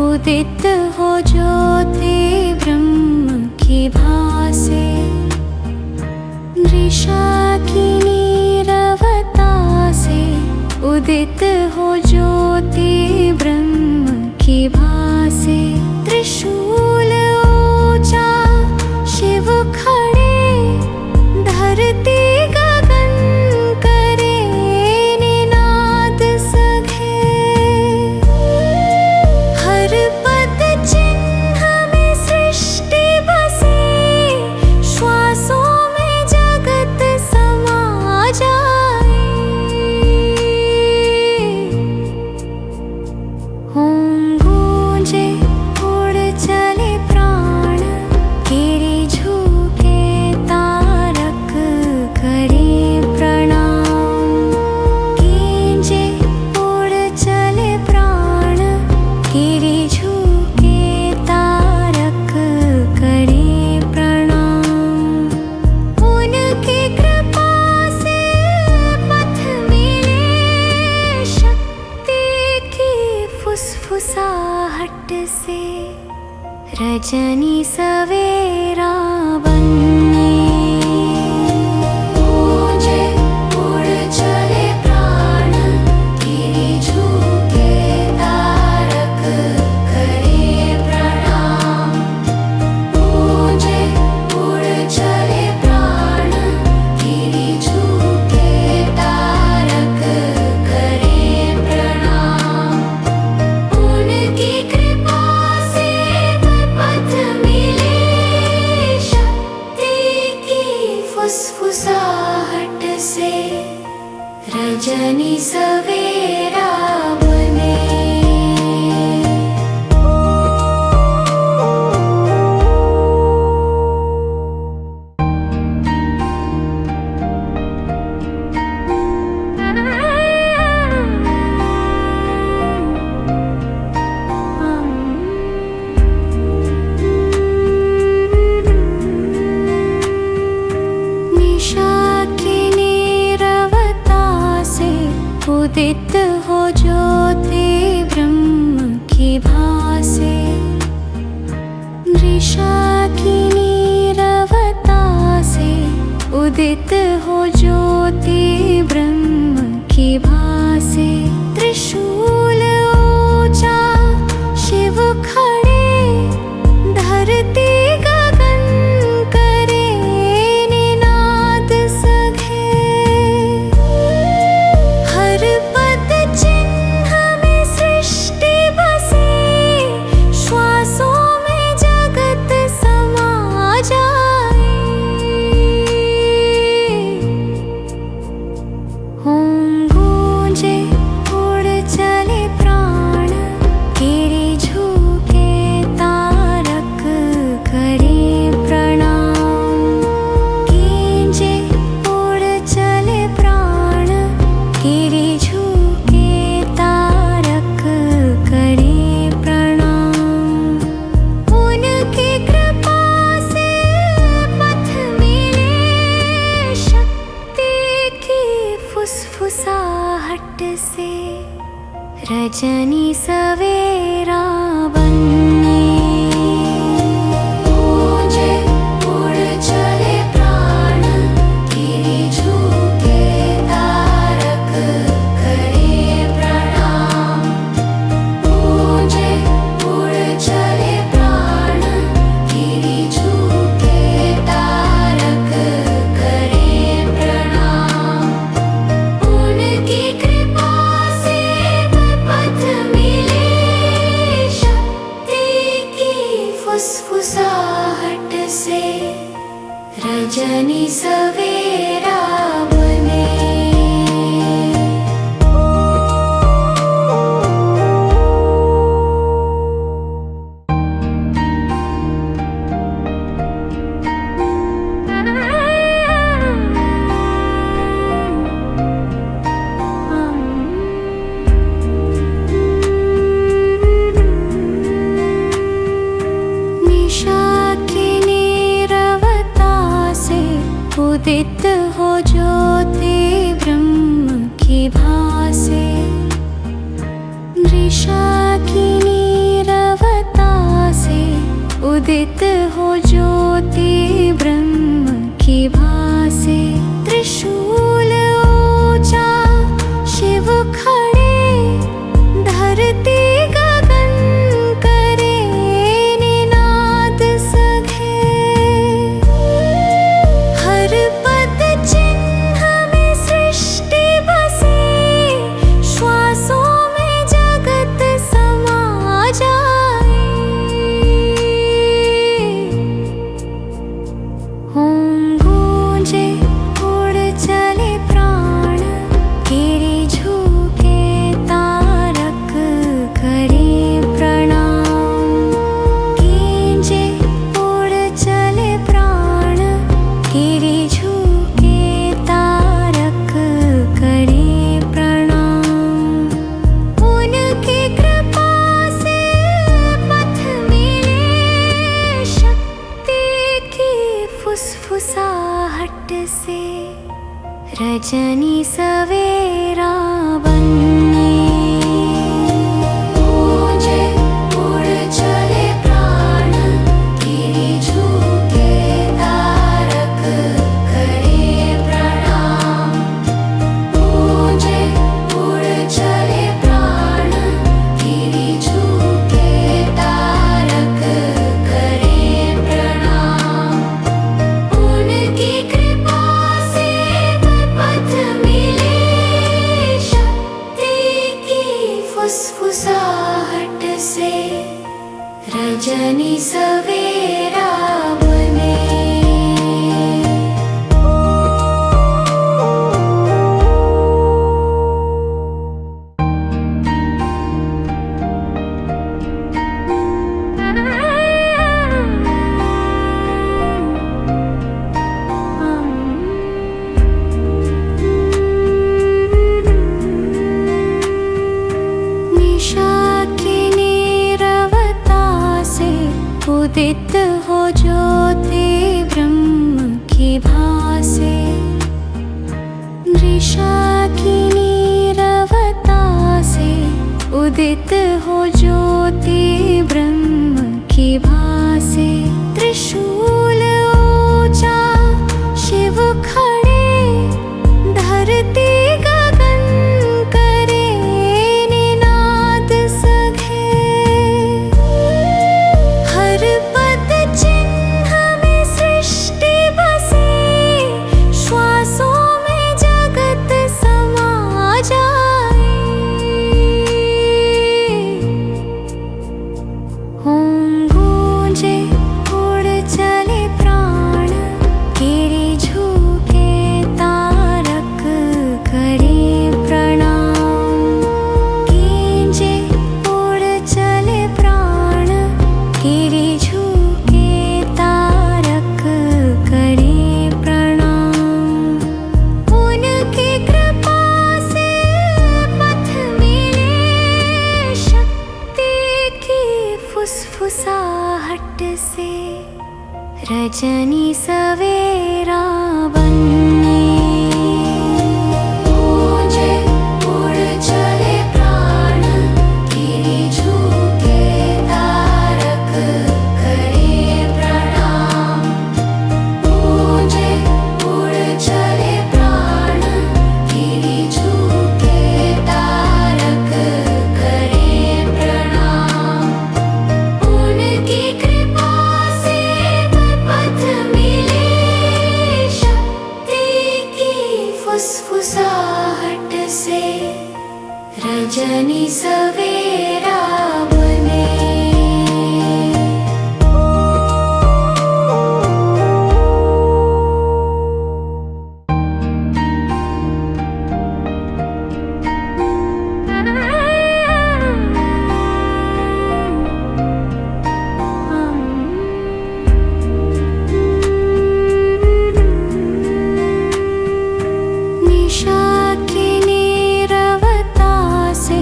उदित हो ज्योति ब्रह्म की भासे। दृशा की नीरवता से उदित हो ज्योति ब्रह्म की भासे। त्रिशूल ऊंचा शिव खड़े, धरती गगन करे निनाद सघे। हर पद चिन्ह में सृष्टि बसे, श्वासों में जगत समा जाए। ओम गूंजे उड़ चले प्राण, गिरि झुके तारक करे प्रणाम। गूंजे उड़ चले प्राण, गिरि झुके तारक करे प्रणाम। उनकी कृपा से पथ मिले, शक्ति की फुसफुसाहट से रजनी सवेरा बने। गूंजे उड़ चले प्राण, गिरि झुके तारक करे प्रणाम। गूंजे उड़ चले प्राण, गिरि झुके तारक करे प्रणाम। उनकी कृपा से पथ मिले, शक्ति की फुसफुसाहट से रजनी सवेरा बने। निशा की नीरवता से उदित हो ज्योति ब्रह्म की भासे। दृशा की नीरवता से उदित हो ज्योति ब्रह्म की भासे। त्रिशूल ऊंचा शिव खड़े, धरती गगन करे निनाद सघे। हर पद चिन्ह में सृष्टि बसे, श्वासों में जगत समा जाए। ओम गूंजे उड़ चले प्राण, गिरि झुके तारक करे प्रणाम। गूंजे उड़ चले प्राण, गिरि झुके तारक करे प्रणाम। उनकी कृपा से पथ मिले, शक्ति की फुसफुसाहट से रजनी सवेरा बने। गूंजे उड़ चले प्राण, गिरि झुके तारक करे प्रणाम। गूंजे उड़ चले प्राण, गिरि झुके तारक करे प्रणाम। उनकी कृपा से पथ मिले, शक्ति उदित हो ज्योति ब्रह्म की भासे। त्रिशूल ऊंचा शिव खड़े, धरती गगन करे निनाद सघे। हर पद चिन्ह में सृष्टि बसे, श्वासों में जगत समा जाए। ओम गूंजे उड़ चले प्राण, गिरि झुके तारक करे प्रणाम। गूंजे उड़ चले प्राण, गिरि झुके तारक करे प्रणाम। उनकी कृपा से पथ मिले, शक्ति की फुसफुसाहट से रजनी सवेरा बने। गूंजे उड़ चले प्राण, गिरि झुके तारक करे प्रणाम। गूंजे उड़ चले प्राण, गिरि झुके तारक करे प्रणाम। उनकी कृपा से पथ मिले, शक्ति की फुसफुसाहट से रजनी सवेरा बने। निशा की नीरवता से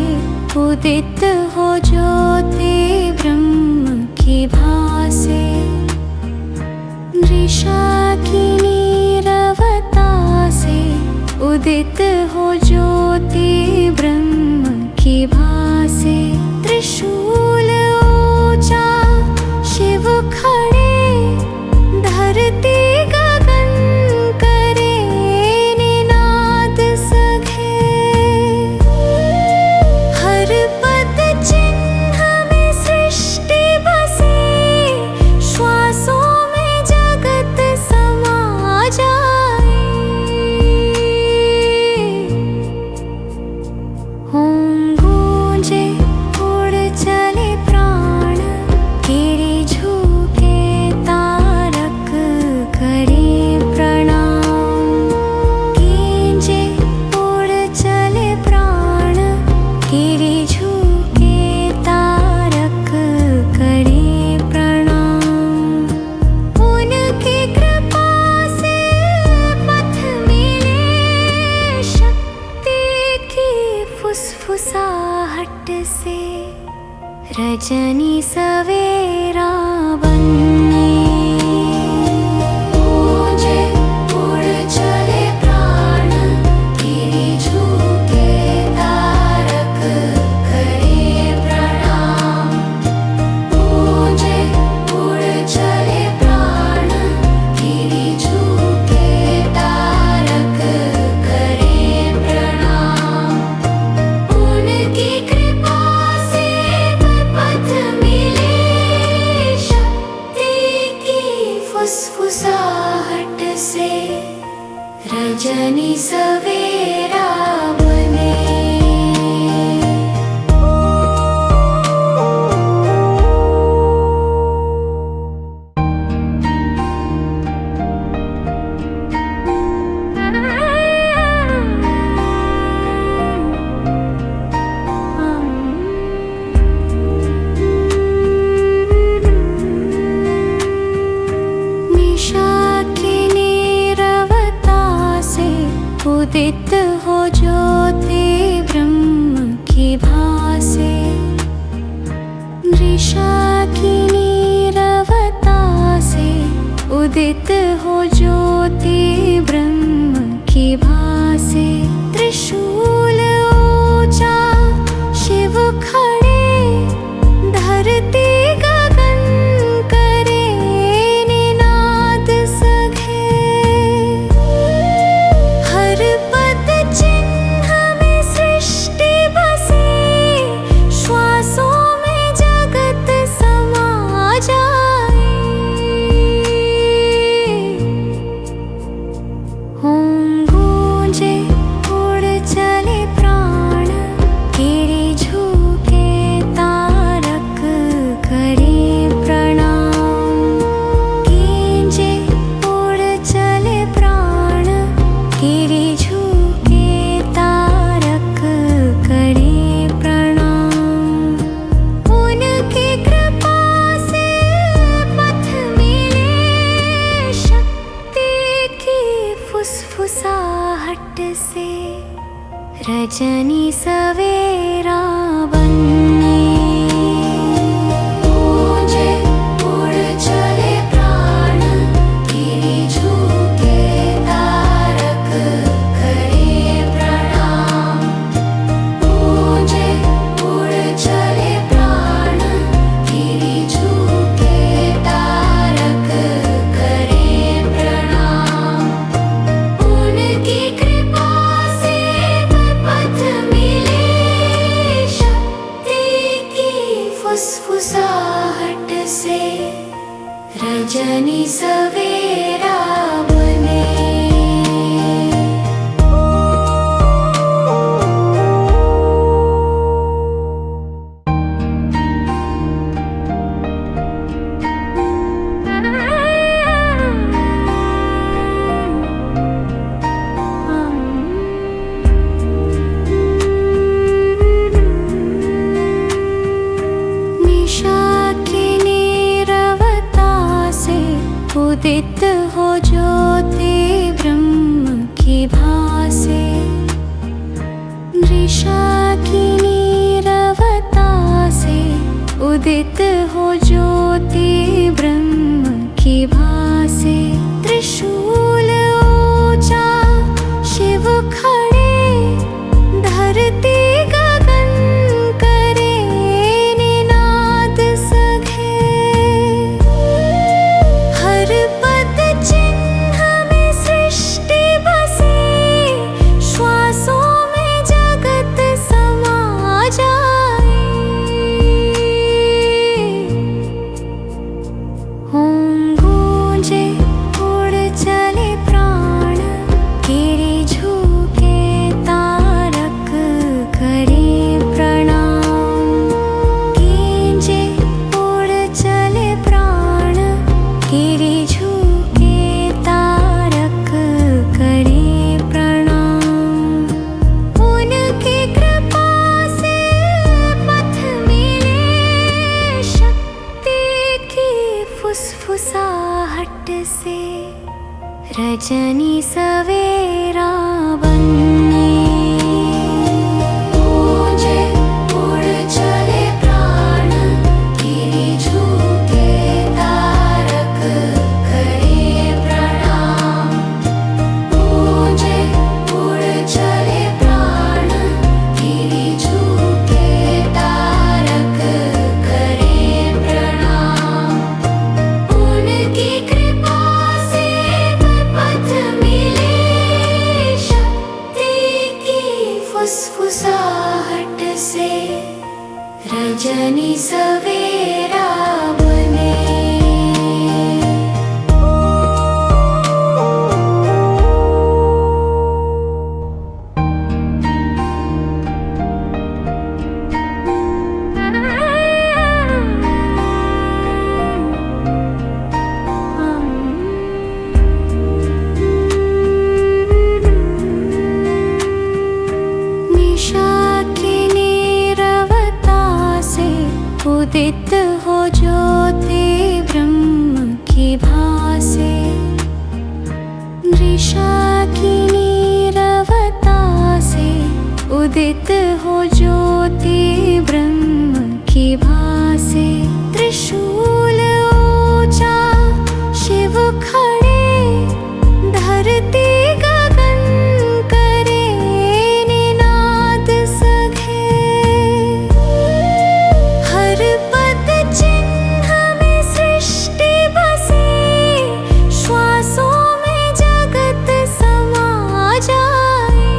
उदित हो ज्योति ब्रह्म की भासे। निशा की नीरवता से उदित हो ज्योति ब्रह्म की भासे। त्रिशूल ऊंचा शिव खड़े, धरती गगन करे निनाद सघे। हर पद चिन्ह में सृष्टि बसे, श्वासों में जगत समा जाए। ओम गूंजे उड़ चले प्राण, गिरि झुके तारक करे प्रणाम। गूंजे उड़ चले प्राण, गिरि झुके तारक करे प्रणाम। उनकी कृपा से पथ मिले, शक्ति की फुसफुसाहट से रजनी सवेरा बने। गूंजे उड़ चले प्राण, गिरि झुके तारक करे प्रणाम। गूंजे उड़ चले प्राण, गिरि झुके तारक करे प्रणाम। उनकी कृपा से पथ मिले, रजनी सवेरा बने। गूंजे उड़ चले प्राण, गिरि झुके तारक करे प्रणाम। गूंजे उड़ चले प्राण, गिरि झुके तारक करे प्रणाम। उनकी कृपा से पथ मिले, शक्ति की फुसफुसाहट से रजनी सवेरा बने। निशा की नीरवता से उदित हो ज्योति ब्रह्म की भासे। निशा की नीरवता से उदित हो ज्योति ब्रह्म की भासे। त्रिशूल ऊंचा शिव खड़े, धरती गगन करे निनाद सघे। हर पद चिन्ह में सृष्टि बसे, श्वासों में जगत समा जाए। ओम गूंजे उड़ चले प्राण, गिरि झुके तारक करे प्रणाम। गूंजे उड़ चले प्राण, गिरि झुके तारक करे प्रणाम। उनकी कृपा से पथ मिले, शक्ति की फुसफुसाहट से रजनी सवेरा बने। गूंजे उड़ चले प्राण, गिरि झुके तारक करे प्रणाम। गूंजे उड़ चले प्राण, गिरि झुके तारक करे प्रणाम। उनकी कृपा से पथ मिले, शक्ति की फुसफुसाहट से रजनी सवेरा बने। निशा की नीरवता से उदित हो ज्योति ब्रह्म की भासे। निशा की नीरवता से उदित हो ज्योति ब्रह्म की भासे। त्रिशूल ऊंचा शिव खड़े, धरती गगन करे निनाद सघे। हर पद चिन्ह में सृष्टि बसे, श्वासों में जगत समा जाए।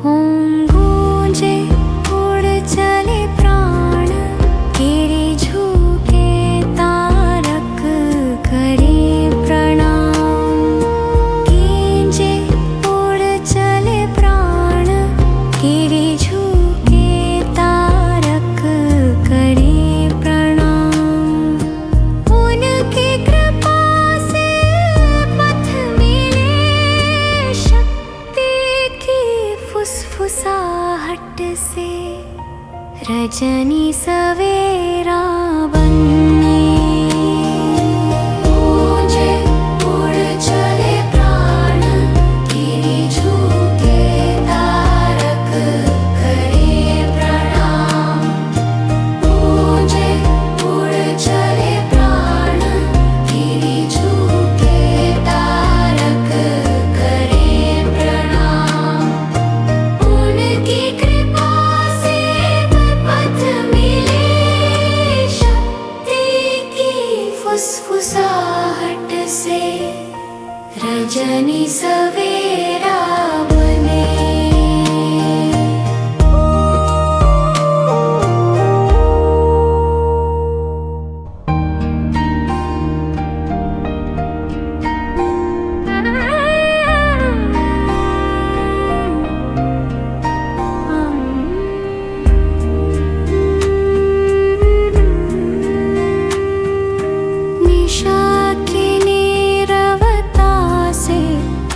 ओम गूंजे उड़ चले प्राण, गिरि झुके तारक करे प्रणाम। गूंजे उड़ चले प्राण, गिरि झुके तारक करे प्रणाम। उनकी कृपा से पथ मिले, शक्ति की फुसफुसाहट से रजनी सवेरा बने। गूंजे उड़ चले प्राण, रजनी सवेरा बने।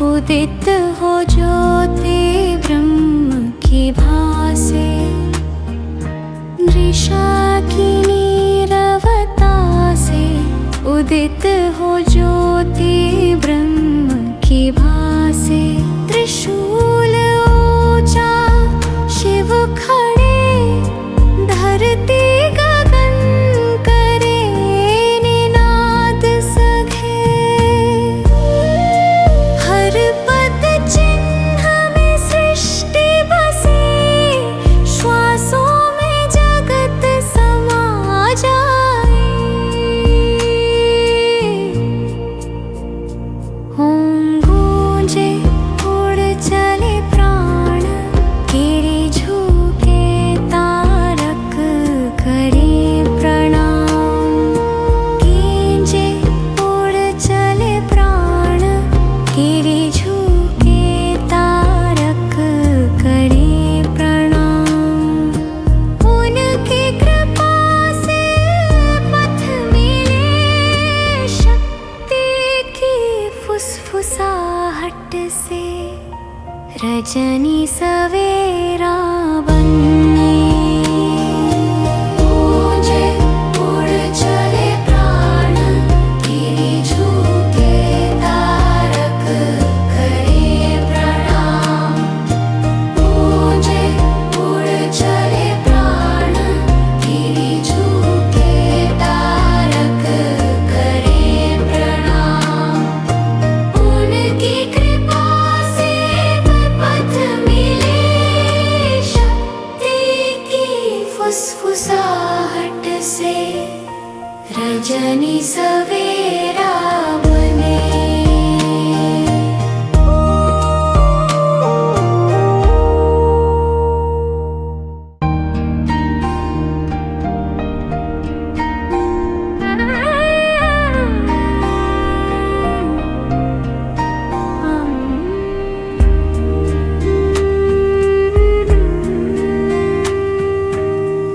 उदित हो ज्योति ब्रह्म की भासे, दृशा की नीरवता से उदित हो ज्योति ब्रह्म की भासे। त्रिशूल ऊंचा शिव खड़े, धरती गगन करे निनाद सघे। हर पद चिन्ह में सृष्टि बसे, श्वासों में जगत समा जाए। ओम गूंजे उड़ चले प्राण, गिरि झुके तारक करे प्रणाम। गूंजे उड़ चले प्राण, गिरि झुके तारक करे प्रणाम। उनकी कृपा से पथ मिले, शक्ति की फुसफुसाहट से रजनी सवेरा बने। गूंजे उड़ चले प्राण, गिरि झुके तारक करे प्रणाम। गूंजे उड़ चले प्राण, गिरि झुके तारक करे प्रणाम। उनकी कृपा से पथ मिले, शक्ति की फुसफुसाहट से रजनी सवेरा बने।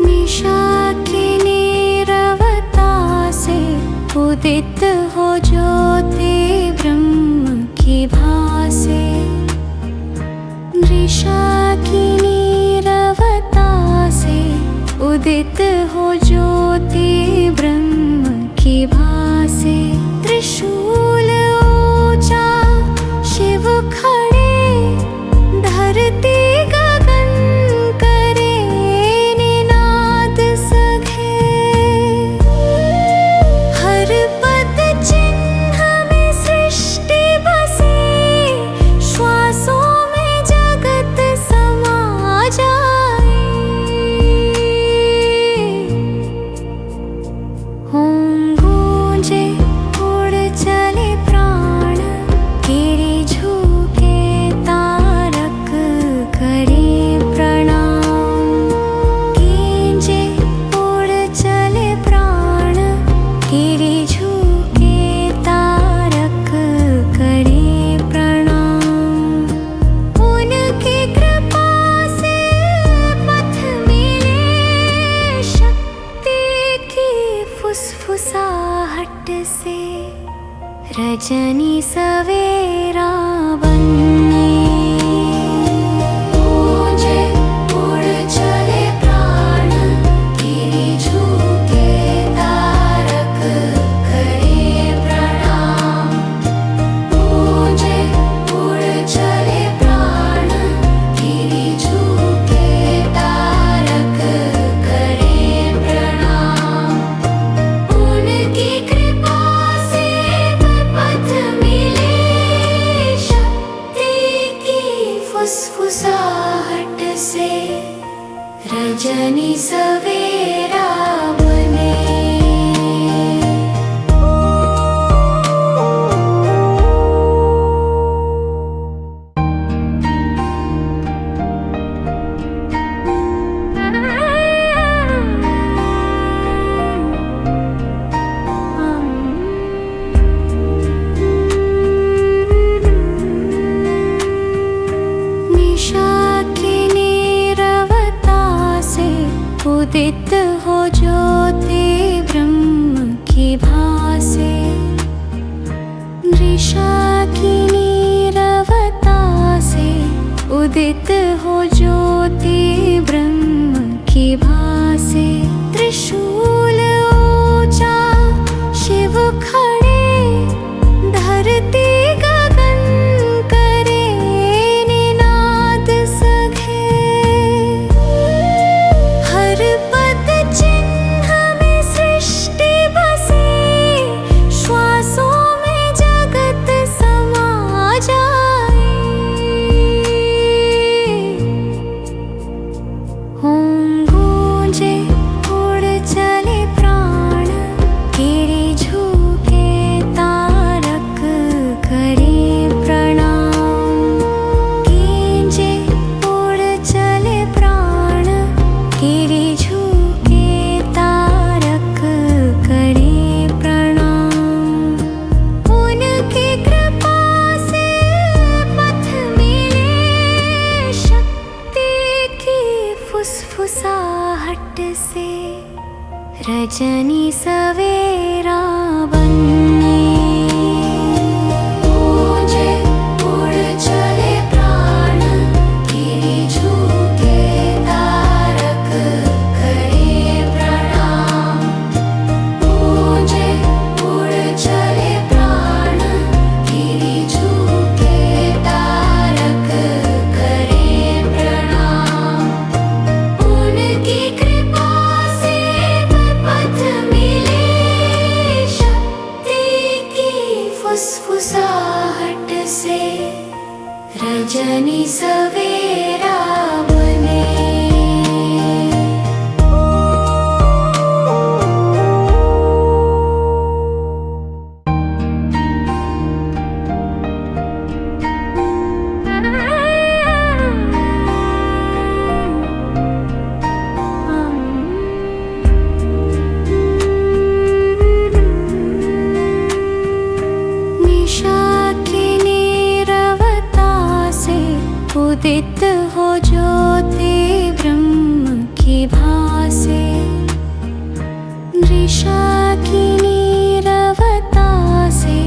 निशा की नीरवता से उदित हो ज्योति ब्रह्म की भासे। दृशा की नीरवता से उदित हो ज्योति ब्रह्म की भासे। त्रिशूल ऊंचा शिव खड़े, धरती गगन करे निनाद सघे। हर पद चिन्ह में सृष्टि बसे, श्वासों में जगत समा जाए। ओम गूंजे उड़ चले प्राण, गिरि झुके तारक करे प्रणाम। गूंजे उड़ चले प्राण, गिरि झुके तारक करे प्रणाम। उनकी कृपा से पथ मिले, शक्ति की फुसफुसाहट से रजनी सवेरा बने। गूंजे उड़ चले प्राण, गिरि झुके तारक करे प्रणाम। गूंजे उड़ चले प्राण, गिरि झुके तारक करे प्रणाम। उनकी कृपा से पथ मिले, शक्ति की फुसफुसाहट से रजनी सवेरा बने। उदित हो ज्योति ब्रह्म की भासे। मृषा की नीरवता से उदित हो ज्योति ब्रह्म की भासे। त्रिशूल ऊंचा शिव खड़े, धरती गगन करे निनाद सघे। हर पद चिन्ह में सृष्टि बसे, श्वासों में जगत समा जाए। ओम गूंजे उड़ चले प्राण, गिरि झुके तारक करे प्रणाम। गूंजे उड़ चले प्राण, गिरि झुके तारक करे प्रणाम। उनकी कृपा से पथ मिले, शक्ति की फुसफुसाहट से रजनी सवेरा बने। गूंजे उड़ चले प्राण, गिरि झुके तारक करे प्रणाम। गूंजे उड़ चले प्राण, गिरि झुके तारक करे प्रणाम। उनकी कृपा से पथ मिले, शक्ति की फुसफुसाहट से रजनी सवेरा बने। निशा की नीरवता से उदित हो ज्योति ब्रह्म की भासे। मृषा की नीरवता से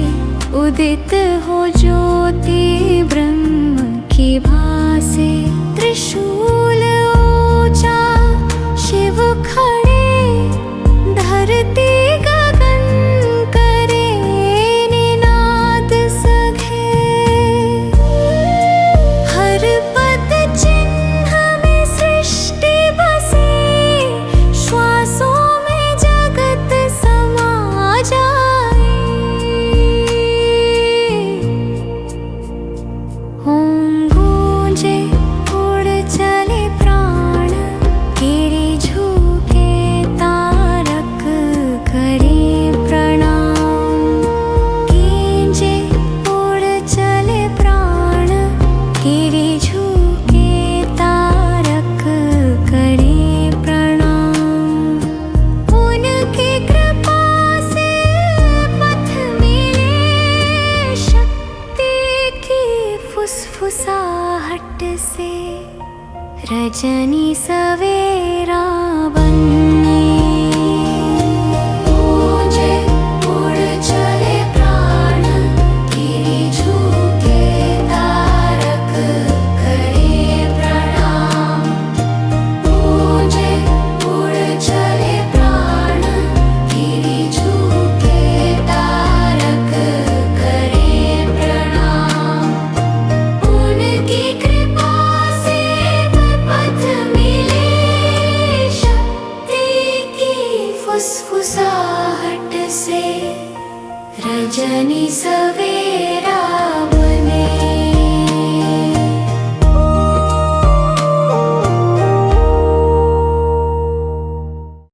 उदित हो ज्योति ब्रह्म की भासे। त्रिशूल ऊंचा शिव खड़े, धरती गगन करे निनाद सघे। हर पद चिन्ह में सृष्टि बसे, श्वासों में जगत समा जाए। ओम गूंजे उड़ चले प्राण, गिरि झुके तारक करे प्रणाम। गूंजे उड़ चले प्राण, गिरि झुके तारक करे प्रणाम। उनकी कृपा से पथ मिले, शक्ति की फुसफुसाहट से रजनी सवेरा